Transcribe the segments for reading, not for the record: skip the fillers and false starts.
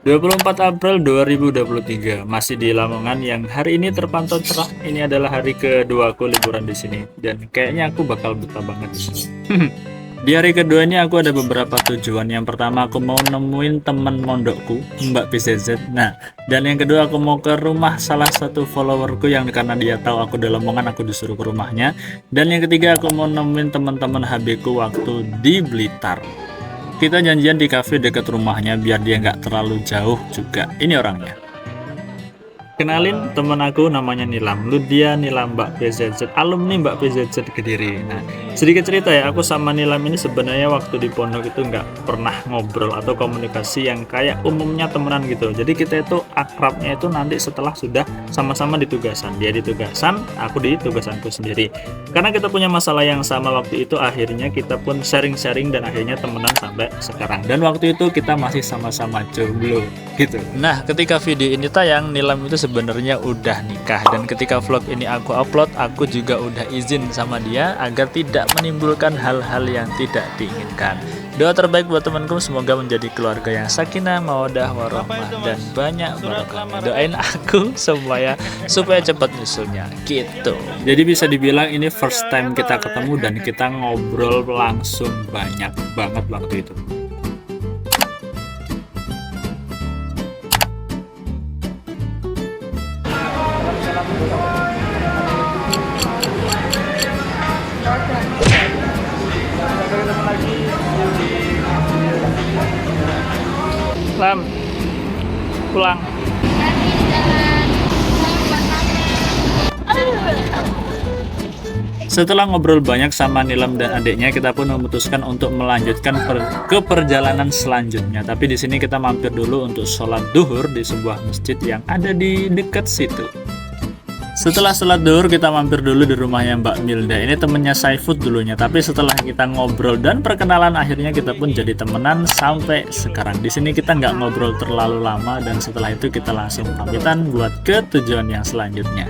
24 April 2023, masih di Lamongan yang hari ini terpantau cerah. Ini adalah hari kedua aku liburan di sini dan kayaknya aku bakal betah banget di sini. Di hari kedua ini aku ada beberapa tujuan. Yang pertama aku mau nemuin temen mondokku, Mbak PZZ. Nah, dan yang kedua aku mau ke rumah salah satu followerku yang karena dia tahu aku di Lamongan, aku disuruh ke rumahnya. Dan yang ketiga aku mau nemuin teman-teman HB ku waktu di Blitar. Kita janjian di cafe dekat rumahnya biar dia nggak terlalu jauh juga. Ini orangnya. Kenalin temen aku namanya Nilam, Ludia Nilam Mbak PZZ, alumni Mbak PZZ Kediri. Nah, sedikit cerita ya, aku sama Nilam ini sebenarnya waktu di pondok itu nggak pernah ngobrol atau komunikasi yang kayak umumnya temenan gitu. Jadi kita itu akrabnya itu nanti setelah sudah sama-sama di tugasan. Dia di tugasan, aku di tugasanku sendiri. Karena kita punya masalah yang sama waktu itu, akhirnya kita pun sharing-sharing dan akhirnya temenan sampai sekarang. Dan waktu itu kita masih sama-sama jomblo gitu. Nah, ketika video ini tayang, Nilam itu sebenarnya udah nikah, dan ketika vlog ini aku upload, aku juga udah izin sama dia agar tidak menimbulkan hal-hal yang tidak diinginkan. Doa terbaik buat temanku, semoga menjadi keluarga yang sakinah, mawaddah, warahmah, dan banyak barokah. Doain aku supaya cepat nyusulnya gitu. Jadi bisa dibilang ini first time kita ketemu dan kita ngobrol langsung banyak banget waktu itu. Lam, pulang. Setelah ngobrol banyak sama Nilam dan adiknya, kita pun memutuskan untuk melanjutkan ke perjalanan selanjutnya. Tapi di sini kita mampir dulu untuk sholat duhur di sebuah masjid yang ada di dekat situ. Setelah sholat duhur, kita mampir dulu di rumahnya Mbak Milda. Ini temennya Saifud dulunya, tapi setelah kita ngobrol dan perkenalan, akhirnya kita pun jadi temenan sampai sekarang. Di sini kita nggak ngobrol terlalu lama, dan setelah itu kita langsung pamitan buat ke tujuan yang selanjutnya.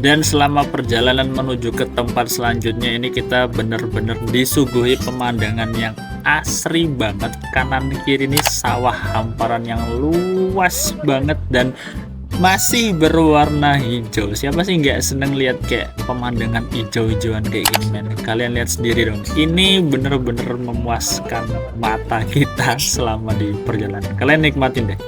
Dan selama perjalanan menuju ke tempat selanjutnya ini kita benar-benar disuguhi pemandangan yang asri banget. Kanan kiri ini sawah hamparan yang luas banget dan masih berwarna hijau. Siapa sih nggak seneng lihat kayak pemandangan hijau-hijauan kayak gini, men? Kalian lihat sendiri dong. Ini bener-bener memuaskan mata kita selama di perjalanan. Kalian nikmatin deh.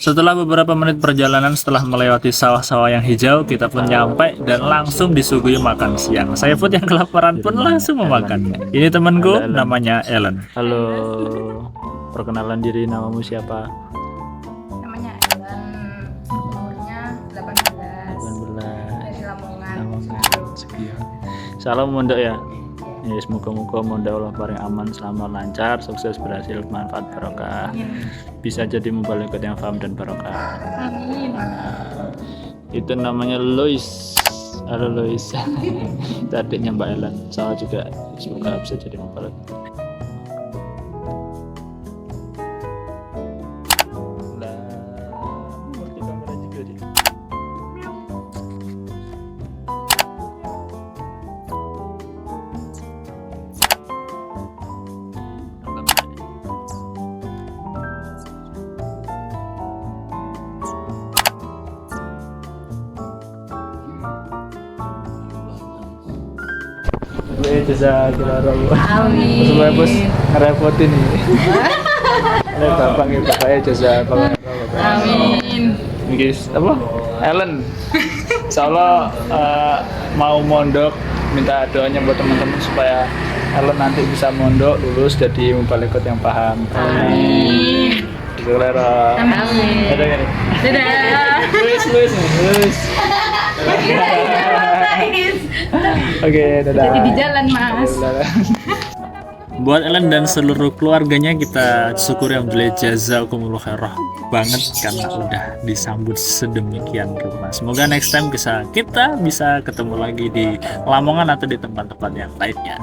Setelah beberapa menit perjalanan, setelah melewati sawah-sawah yang hijau, kita pun nyampe dan langsung disuguhi makan siang. Saya pun yang kelaparan pun langsung memakannya. Ini temanku, namanya Ellen. Halo, perkenalan diri, namamu siapa? Namanya Ellen, umurnya 18 dari Lamongan. Sekian. Salam mondok ya. Ya, semoga-moga mondok Allah paling aman, selamat, lancar, sukses, berhasil, manfaat, barokah. Bisa jadi mubalikot yang paham dan barokah. Amin. Itu namanya Lois. Halo Lois. Itu adiknya Mbak Ellen. Sama juga, semoga bisa jadi mubalikot. Jazakallahu. Amin. Supaya bos ngerepotin ini. Oleh bapak nih, bapaknya jazakallahu. Amin. Guys, apa? Ellen. Insyaallah mau mondok, minta doanya buat teman-teman supaya Ellen nanti bisa mondok, lulus jadi mubalikot yang paham. Amin. Jazakallahu. Amin. Ada gak nih? Dadah. Luis. Oke, dadah. Jadi di jalan, Mas. Buat Ellen dan seluruh keluarganya kita syukuri, alhamdulillah, jazakumullah khairah banget karena udah disambut sedemikian rupa. Semoga next time kita bisa ketemu lagi di Lamongan atau di tempat-tempat yang lainnya.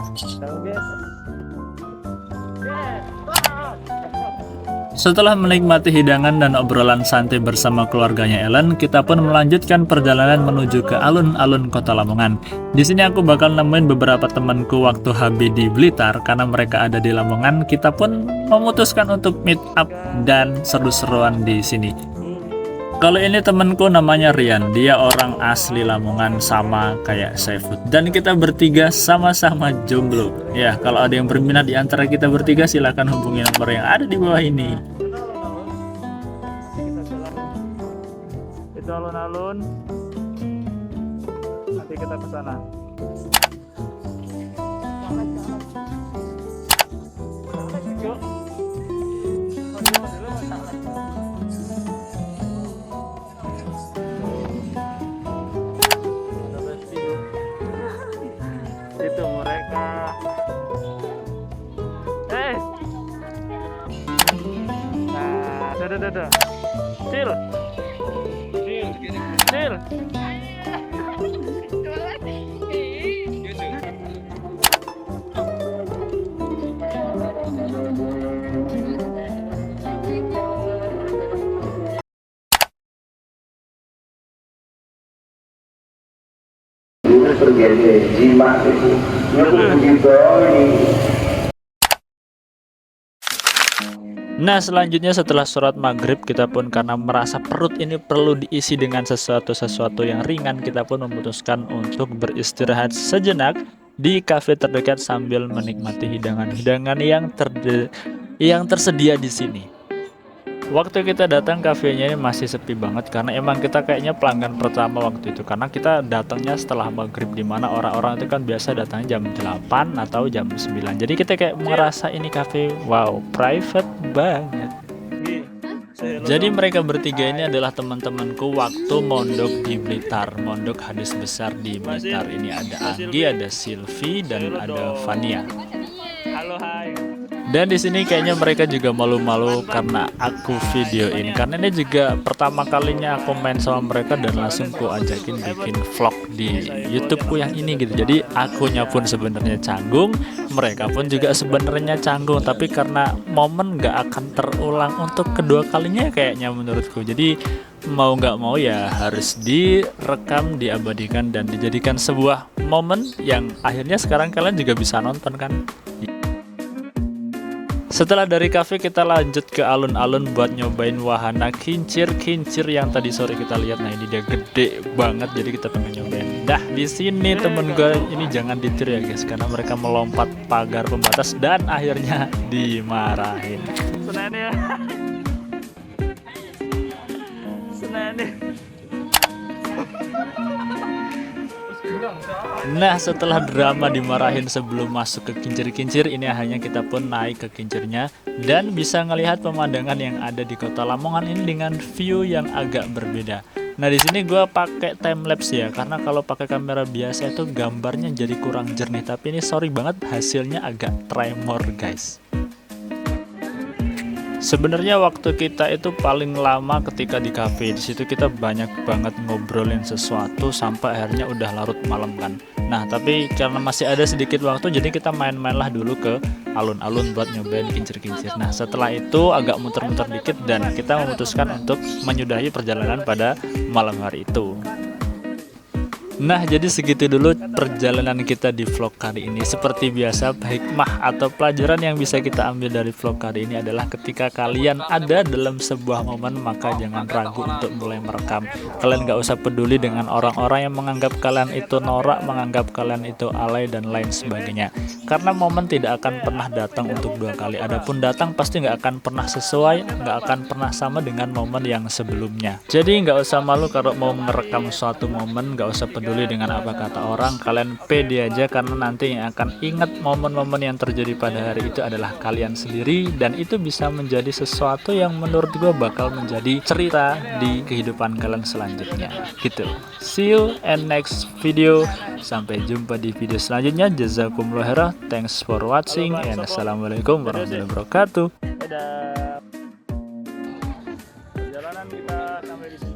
Setelah menikmati hidangan dan obrolan santai bersama keluarganya Ellen, kita pun melanjutkan perjalanan menuju ke alun-alun Kota Lamongan. Di sini aku bakal nemuin beberapa temanku waktu HB di Blitar karena mereka ada di Lamongan. Kita pun memutuskan untuk meet up dan seru-seruan di sini. Kalau ini temanku namanya Rian, dia orang asli Lamongan sama kayak Saifud. Dan kita bertiga sama-sama jomblo. Ya, kalau ada yang berminat di antara kita bertiga silahkan hubungi nomor yang ada di bawah ini. Itu alun-alun. Nanti kita ke sana. Itu mereka. Nah, dadah. Chill. Nah, selanjutnya setelah sholat maghrib kita pun karena merasa perut ini perlu diisi dengan sesuatu yang ringan, kita pun memutuskan untuk beristirahat sejenak di kafe terdekat sambil menikmati hidangan-hidangan yang tersedia di sini. Waktu kita datang kafenya ini masih sepi banget karena emang kita kayaknya pelanggan pertama waktu itu, karena kita datangnya setelah maghrib, dimana orang-orang itu kan biasa datang jam 8 atau jam 9. Jadi kita kayak merasa ini kafe wow private banget. Jadi mereka bertiga ini adalah teman-temanku waktu mondok di Blitar, mondok hadis besar di Blitar. Ini ada Anggi, ada Silvi, dan ada Fania. Halo, hai. Dan di sini kayaknya mereka juga malu-malu karena aku videoin, karena ini juga pertama kalinya aku main sama mereka dan langsung ku ajakin bikin vlog di YouTubeku yang ini gitu. Jadi akunya pun sebenarnya canggung, mereka pun juga sebenarnya canggung, tapi karena momen gak akan terulang untuk kedua kalinya kayaknya menurutku. Jadi mau nggak mau ya harus direkam, diabadikan, dan dijadikan sebuah momen yang akhirnya sekarang kalian juga bisa nonton kan. Setelah dari kafe kita lanjut ke alun-alun buat nyobain wahana kincir-kincir yang tadi sore kita lihat. Nah, ini dia gede banget, jadi kita pengen nyobain. Dah di sini temen gue ini jangan ditir ya guys, karena mereka melompat pagar pembatas dan akhirnya dimarahin. Senang ya. Senang. Nah, setelah drama dimarahin sebelum masuk ke kincir-kincir, ini akhirnya kita pun naik ke kincirnya dan bisa ngelihat pemandangan yang ada di Kota Lamongan ini dengan view yang agak berbeda. Nah, di sini gue pakai time lapse ya, karena kalau pakai kamera biasa itu gambarnya jadi kurang jernih. Tapi ini sorry banget, hasilnya agak tremor guys. Sebenarnya waktu kita itu paling lama ketika di cafe. Di situ kita banyak banget ngobrolin sesuatu sampai akhirnya udah larut malam kan. Nah, tapi karena masih ada sedikit waktu, jadi kita main-mainlah dulu ke alun-alun buat nyobain kincir-kincir. Nah, setelah itu agak muter-muter dikit dan kita memutuskan untuk menyudahi perjalanan pada malam hari itu. Nah, jadi segitu dulu perjalanan kita di vlog kali ini. Seperti biasa, hikmah atau pelajaran yang bisa kita ambil dari vlog kali ini adalah ketika kalian ada dalam sebuah momen, maka jangan ragu untuk mulai merekam. Kalian gak usah peduli dengan orang-orang yang menganggap kalian itu norak, menganggap kalian itu alay, dan lain sebagainya. Karena momen tidak akan pernah datang untuk dua kali. Adapun datang pasti gak akan pernah sesuai, gak akan pernah sama dengan momen yang sebelumnya. Jadi gak usah malu kalau mau merekam suatu momen, gak usah peduli dengan apa kata orang, kalian pede aja, karena nanti yang akan ingat momen-momen yang terjadi pada hari itu adalah kalian sendiri, dan itu bisa menjadi sesuatu yang menurut gue bakal menjadi cerita di kehidupan kalian selanjutnya gitu. See you in next video, sampai jumpa di video selanjutnya. Jazakumullah khairan, thanks for watching, and assalamualaikum warahmatullahi wabarakatuh. Dadah. Perjalanan kita sampai di